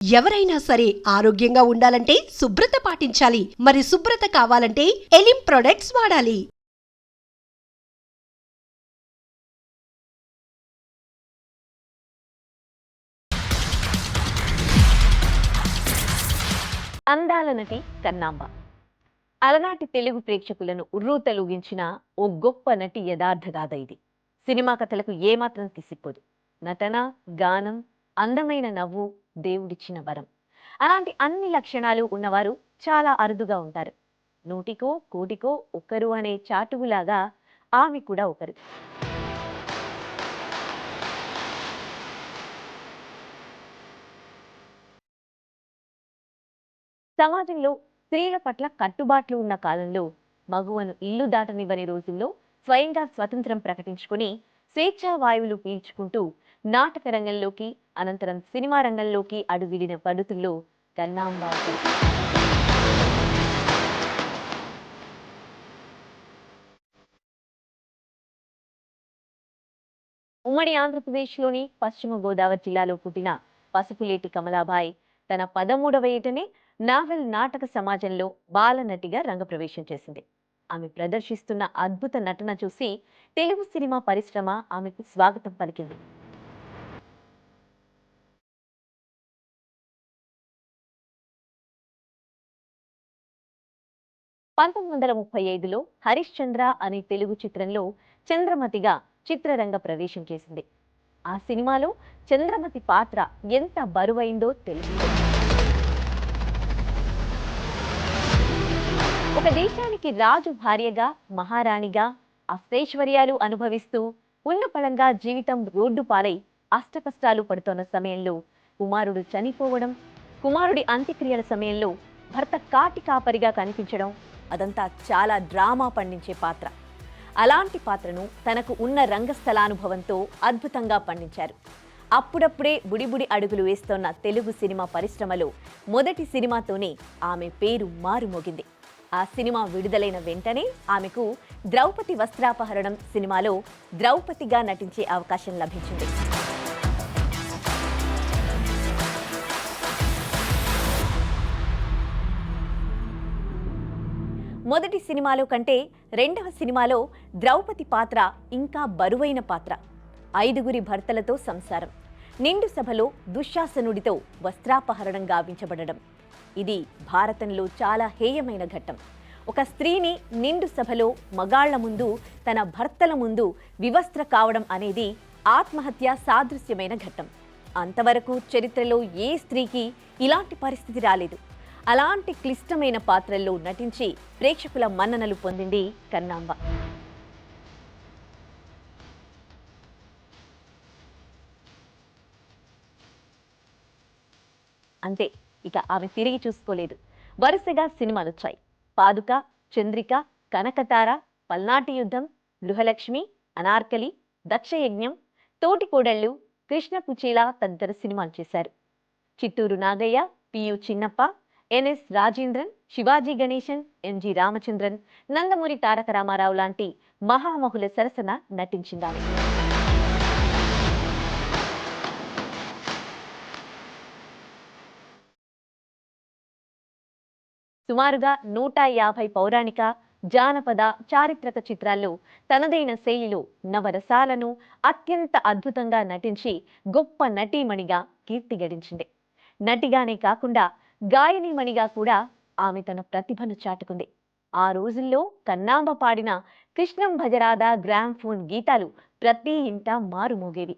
ఎవరైనా సరే ఆరోగ్యంగా ఉండాలంటే శుభ్రత పాటించాలి. మరి శుభ్రత కావాలంటే ఎలిం ప్రొడక్ట్స్ వాడాలి. అందాల నటి కన్నాంబ అలనాటి తెలుగు ప్రేక్షకులను ఉర్రూతలూగించిన ఓ గొప్ప నటి యథార్థ గాథ ఇది. సినిమా కథలకు ఏమాత్రం తీసిపోదు. నటన, గానం, అందమైన నవ్వు దేవుడిచ్చిన వరం. అలాంటి అన్ని లక్షణాలు ఉన్నవారు చాలా అరుదుగా ఉంటారు. నూటికో కోటికో ఒకరు అనే చాటువులాగా ఆమె కూడా ఒకరు. సమాజంలో స్త్రీల పట్ల కట్టుబాట్లు ఉన్న కాలంలో, మగువను ఇల్లు దాటనివ్వని రోజుల్లో స్వయంగా స్వతంత్రం ప్రకటించుకుని స్వేచ్ఛా వాయువులు పీల్చుకుంటూ నాటక రంగంలోకి, అనంతరం సినిమా రంగంలోకి అడుగిడిన పడుతుల్లో కన్నాంబ ఒకరు. ఉమ్మడి ఆంధ్రప్రదేశ్లోని పశ్చిమ గోదావరి జిల్లాలో పుట్టిన పసుపులేటి కమలాబాయి తన 13వ ఏటనే నావెల్ నాటక సమాజంలో బాలనటిగా రంగప్రవేశం చేసింది. ఆమె ప్రదర్శిస్తున్న అద్భుత నటన చూసి తెలుగు సినిమా పరిశ్రమ ఆమెకు స్వాగతం పలికింది. (1935) హరిశ్చంద్ర అనే తెలుగు చిత్రంలో చంద్రమతిగా చిత్రరంగ ప్రవేశం చేసింది. ఆ సినిమాలో చంద్రమతి పాత్ర ఎంత బరువైందో తెలుస్తుంది. ఒక దేశానికి రాజు భార్యగా, మహారాణిగా అష్టైశ్వర్యాలు అనుభవిస్తూ ఉన్నపళంగా జీవితం రోడ్డు పాలై అష్టకష్టాలు పడుతున్న సమయంలో కుమారుడు చనిపోవడం, కుమారుడి అంత్యక్రియల సమయంలో భర్త కాటి కాపరిగా కనిపించడం, అదంతా చాలా డ్రామా పండించే పాత్ర. అలాంటి పాత్రను తనకు ఉన్న రంగస్థలానుభవంతో అద్భుతంగా పండించారు. అప్పుడప్పుడే బుడిబుడి అడుగులు వేస్తోన్న తెలుగు సినిమా పరిశ్రమలో మొదటి సినిమాతోనే ఆమె పేరు మారుమోగింది. ఆ సినిమా విడుదలైన వెంటనే ఆమెకు ద్రౌపది వస్త్రాపహరణం సినిమాలో ద్రౌపదిగా నటించే అవకాశం లభించింది. మొదటి సినిమాలో కంటే రెండవ సినిమాలో ద్రౌపది పాత్ర ఇంకా బరువైన పాత్ర. 5గురి భర్తలతో సంసారం, నిండు సభలో దుశ్శాసనుడితో వస్త్రాపహరణం గావించబడడం. ఇది భారతంలో చాలా హేయమైన ఘట్టం. ఒక స్త్రీని నిండు సభలో మగాళ్ల ముందు, తన భర్తల ముందు వివస్త్ర కావడం అనేది ఆత్మహత్య సాదృశ్యమైన ఘట్టం. అంతవరకు చరిత్రలో ఏ స్త్రీకి ఇలాంటి పరిస్థితి రాలేదు. అలాంటి క్లిష్టమైన పాత్రల్లో నటించి ప్రేక్షకుల మన్ననలు పొందింది కన్నాంబ. అంతే, ఇక ఆమె తిరిగి చూసుకోలేదు. వరుసగా సినిమాలొచ్చాయి. పాదుక, చంద్రిక, కనకతార, పల్నాటి యుద్ధం, గృహలక్ష్మి, అనార్కలి, దక్షయజ్ఞం, తోటికోడళ్ళు, కృష్ణ కుచేలా తదితర సినిమాలు చేశారు. చిత్తూరు నాగయ్య, పియు చిన్నప్ప, ఎన్ఎస్ రాజేంద్రన్, శివాజీ గణేశన్, ఎంజి రామచంద్రన్, నందమూరి తారక రామారావు లాంటి మహామహుల సరసన నటించిందామె. సుమారుగా 150 పౌరాణిక, జానపద, చారిత్రక చిత్రాల్లో తనదైన శైలిలో నవరసాలను అత్యంత అద్భుతంగా నటించి గొప్ప నటీమణిగా కీర్తి గడించింది. నటిగానే కాకుండా గాయనీమణిగా కూడా ఆమె తన ప్రతిభను చాటుకుంది. ఆ రోజుల్లో కన్నాంబ పాడిన కృష్ణం భజరాధ గ్రామ్ఫోన్ గీతాలు ప్రతి ఇంట మారుమోగేవి.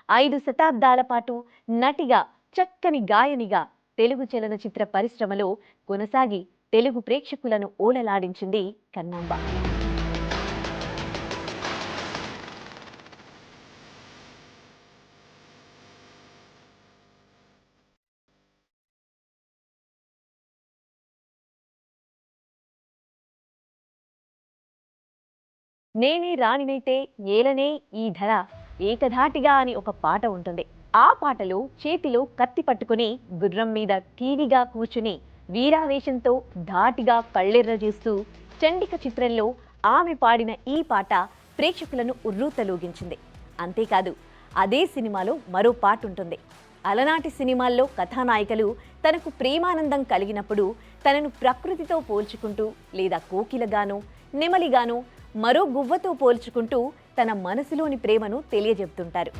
5 శతాబ్దాల పాటు నటిగా, చక్కని గాయనిగా తెలుగు చలనచిత్ర పరిశ్రమలో కొనసాగి తెలుగు ప్రేక్షకులను ఓలలాడించింది కన్నాంబ. నేనే రాణినైతే ఏలనే ఈ ధర ఏకధాటిగా అని ఒక పాట ఉంటుంది. ఆ పాటలో చేతిలో కత్తి పట్టుకుని గుర్రం మీద టీవీగా కూర్చుని వీరావేశంతో ధాటిగా కళ్ళెర్ర చూస్తూ చండిక చిత్రంలో ఆమె పాడిన ఈ పాట ప్రేక్షకులను ఉర్రూతలూగించింది. అంతేకాదు, అదే సినిమాలో మరో పాట ఉంటుంది. అలనాటి సినిమాల్లో కథానాయికలు తనకు ప్రేమానందం కలిగినప్పుడు తనను ప్రకృతితో పోల్చుకుంటూ లేదా కోకిలగానో నెమలిగానో మరో గువ్వతో పోల్చుకుంటూ తన మనసులోని ప్రేమను తెలియజెప్తుంటారు.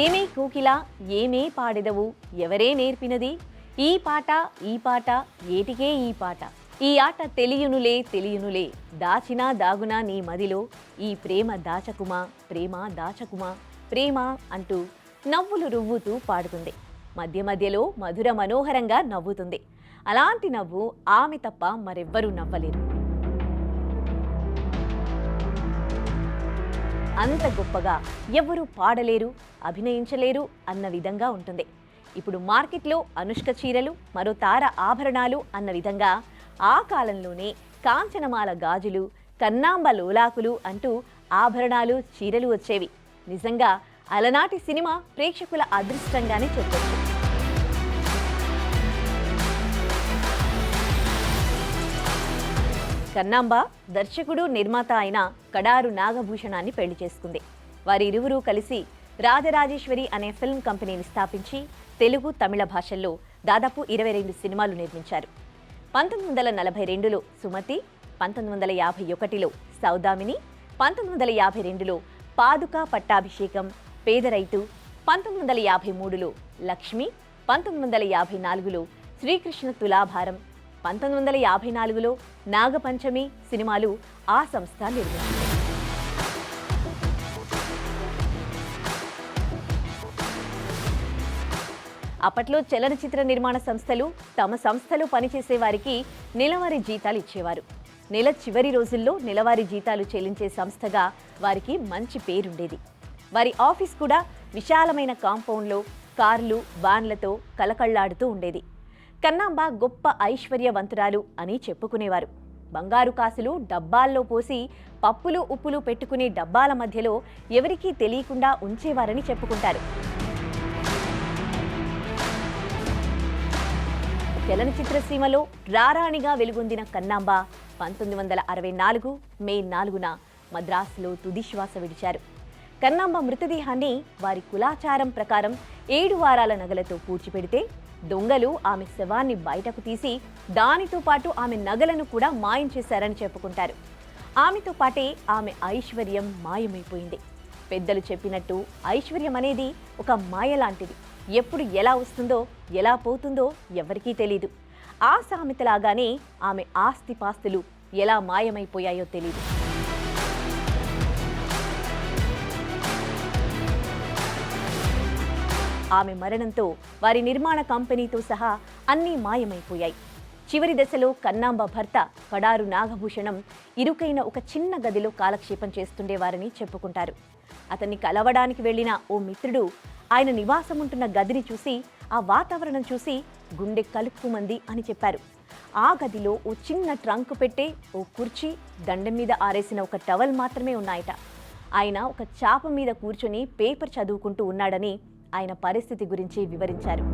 ఏమే కోకిల ఏమే పాడెదవు ఎవరే నేర్పినది ఈ పాట ఏటికే ఈ పాట ఈ ఆట తెలియునులే దాచినా దాగునా నీ మదిలో ఈ ప్రేమ దాచకుమా ప్రేమ అంటూ నవ్వులు రువ్వుతూ పాడుతుంది. మధ్య మధ్యలో మధుర మనోహరంగా నవ్వుతుంది. అలాంటి నవ్వు ఆమె తప్ప మరెవ్వరూ నవ్వలేరు. అంత గొప్పగా ఎవ్వరూ పాడలేరు, అభినయించలేరు అన్న విధంగా ఉంటుంది. ఇప్పుడు మార్కెట్లో అనుష్క చీరలు, మరో తార ఆభరణాలు అన్న విధంగా ఆ కాలంలోనే కాంచనమాల గాజులు, కన్నాంబ లోలాకులు అంటూ ఆభరణాలు, చీరలు వచ్చేవి. నిజంగా అలనాటి సినిమా ప్రేక్షకుల అదృష్టంగానే చెప్పొచ్చు. కన్నాంబ దర్శకుడు, నిర్మాత అయిన కడారు నాగభూషణాన్ని పెళ్లి చేసుకుంది. వారిరువురూ కలిసి రాజరాజేశ్వరి అనే ఫిల్మ్ కంపెనీని స్థాపించి తెలుగు, తమిళ భాషల్లో దాదాపు 22 సినిమాలు నిర్మించారు. 1942లో సుమతి, 1951లో సౌదామిని, 1952లో పాదుకా పట్టాభిషేకం, పేదరైతు, 1953లో లక్ష్మి, 1954లో శ్రీకృష్ణ తులాభారం, 1954లో నాగపంచమి సినిమాలు ఆ సంస్థ నిర్మించింది. అప్పట్లో చలనచిత్ర నిర్మాణ సంస్థలు తమ సంస్థలో పనిచేసే వారికి నెలవారీ జీతాలు ఇచ్చేవారు. నెల చివరి రోజుల్లో నెలవారీ జీతాలు చెల్లించే సంస్థగా వారికి మంచి పేరుండేది. వారి ఆఫీస్ కూడా విశాలమైన కాంపౌండ్లో కార్లు, వాన్లతో కలకళ్లాడుతూ ఉండేది. కన్నాంబ గొప్ప ఐశ్వర్యవంతురాలు అని చెప్పుకునేవారు. బంగారు కాసులు డబ్బాల్లో పోసి పప్పులు, ఉప్పులు పెట్టుకునే డబ్బాల మధ్యలో ఎవరికీ తెలియకుండా ఉంచేవారని చెప్పుకుంటారు. చలనచిత్ర సీమలో రారాణిగా వెలుగొందిన కన్నాంబ 1964 మే 4న మద్రాసులో తుదిశ్వాస విడిచారు. కన్నాంబ మృతదేహాన్ని వారి కులాచారం ప్రకారం 7 వారాల నగలతో పూడ్చిపెడితే దొంగలు ఆమె శవాన్ని బయటకు తీసి దానితో పాటు ఆమె నగలను కూడా మాయం చేశారని చెప్పుకుంటారు. ఆమెతో పాటే ఆమె ఐశ్వర్యం మాయమైపోయింది. పెద్దలు చెప్పినట్టు ఐశ్వర్యం అనేది ఒక మాయ లాంటిది. ఎప్పుడు ఎలా వస్తుందో ఎలా పోతుందో ఎవరికీ తెలీదు. ఆ సామెతలాగానే ఆమె ఆస్తిపాస్తులు ఎలా మాయమైపోయాయో తెలీదు. ఆమె మరణంతో వారి నిర్మాణ కంపెనీతో సహా అన్నీ మాయమైపోయాయి. చివరి దశలో కన్నాంబ భర్త కడారు నాగభూషణం ఇరుకైన ఒక చిన్న గదిలో కాలక్షేపం చేస్తుండేవారని చెప్పుకుంటారు. అతన్ని కలవడానికి వెళ్లిన ఓ మిత్రుడు ఆయన నివాసముంటున్న గదిని చూసి, ఆ వాతావరణం చూసి గుండె కలుక్కుమంది అని చెప్పారు. ఆ గదిలో ఓ చిన్న ట్రంక్ పెట్టే, ఓ కుర్చీ, దండం మీద ఆరేసిన ఒక టవల్ మాత్రమే ఉన్నాయట. ఆయన ఒక చాప మీద కూర్చొని పేపర్ చదువుకుంటూ ఉన్నాడని ఆయన పరిస్థితి గురించి వివరించారు.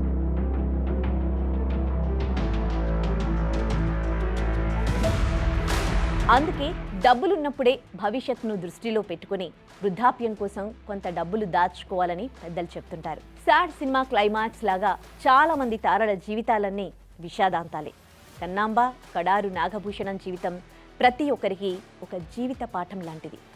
అందుకే డబ్బులున్నప్పుడే భవిష్యత్తును దృష్టిలో పెట్టుకుని వృద్ధాప్యం కోసం కొంత డబ్బులు దాచుకోవాలని పెద్దలు చెప్తుంటారు. సాడ్ సినిమా క్లైమాక్స్ లాగా చాలా మంది తారల జీవితాలన్నీ విషాదాంతాలే. కన్నాంబ, కడారు నాగభూషణం జీవితం ప్రతి ఒక్కరికి ఒక జీవిత పాఠం లాంటిది.